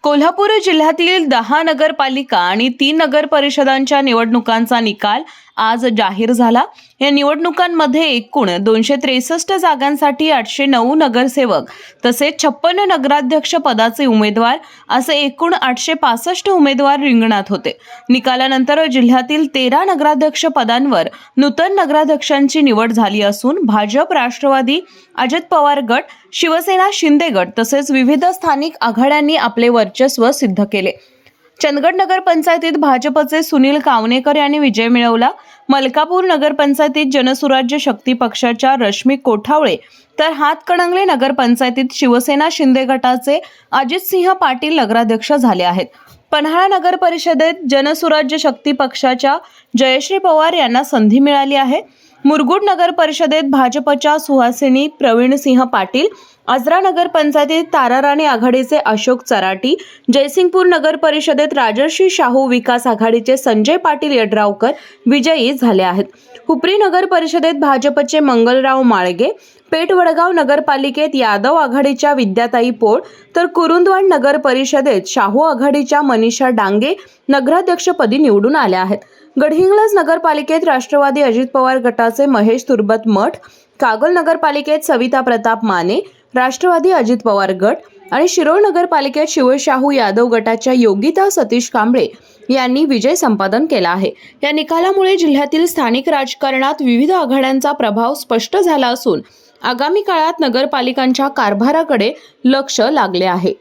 कोल्हापूर जिल्ह्यातील 10 नगरपालिका आणि 3 नगर परिषदांच्या निवडणुकांचा निकाल आज जाहीर झाला। या निवडणुकांमध्ये एकूण 263 जागांसाठी 809 नगरसेवक तसेच 56 नगराध्यक्ष पदाचे उमेदवार असे एकूण 865 उमेदवार रिंगणात होते। निकालानंतर जिल्ह्यातील 13 नगराध्यक्ष पदांवर नूतन नगराध्यक्षांची निवड झाली असून भाजप, राष्ट्रवादी, अजित पवार गट, शिवसेना, शिंदे गट तसेच विविध स्थानिक आघाड्यांनी आपले वर्चस्व सिद्ध केले। चंदगड नगरपंचायतीत भाजपचे सुनील कावनेकर यांनी विजय मिळवला। मलकापूर नगरपंचायतीत जनसुराज्य शक्ती पक्षाच्या रश्मी कोठावळे तर हातकणंगले नगरपंचायतीत शिवसेना शिंदे गटाचे अजितसिंह पाटील नगराध्यक्ष झाले आहेत। पन्हाळा नगर परिषदेत जनसुराज्य शक्ती पक्षाच्या जयश्री पवार यांना संधी मिळाली आहे। मुरगुड नगर परिषदेत भाजपच्या सुहासिनी प्रवीणसिंह पाटील, आजरा नगर पंचायतीत ताराराणी आघाडीचे अशोक चराटी, जयसिंगपूर नगर परिषदेत राजर्षी शाहू विकास आघाडीचे संजय पाटील यड्रावकर विजयी झाले आहेत। हुपरी नगर परिषदेत भाजपचे मंगलराव माळगे, पेठ वडगाव नगरपालिकेत यादव आघाडीच्या विद्याताई पोळ तर कुरुंदवाड नगर परिषदेत शाहू आघाडीच्या मनीषा डांगे नगराध्यक्षपदी निवडून आल्या आहेत। गडहिंग्लज नगरपालिकेत राष्ट्रवादी अजित पवार गटाचे महेश तुर्बत मठ, कागल नगरपालिकेत सविता प्रताप माने राष्ट्रवादी अजित पवार गट आणि शिरोळ नगरपालिकेत शिवशाहू यादव गटाच्या योगिता सतीश कांबळे यांनी विजय संपादन केला आहे। या निकालामुळे जिल्ह्यातील स्थानिक राजकारणात विविध आघाड्यांचा प्रभाव स्पष्ट झाला असून आगामी काळात नगरपालिकांच्या कारभाराकडे लक्ष लागले आहे।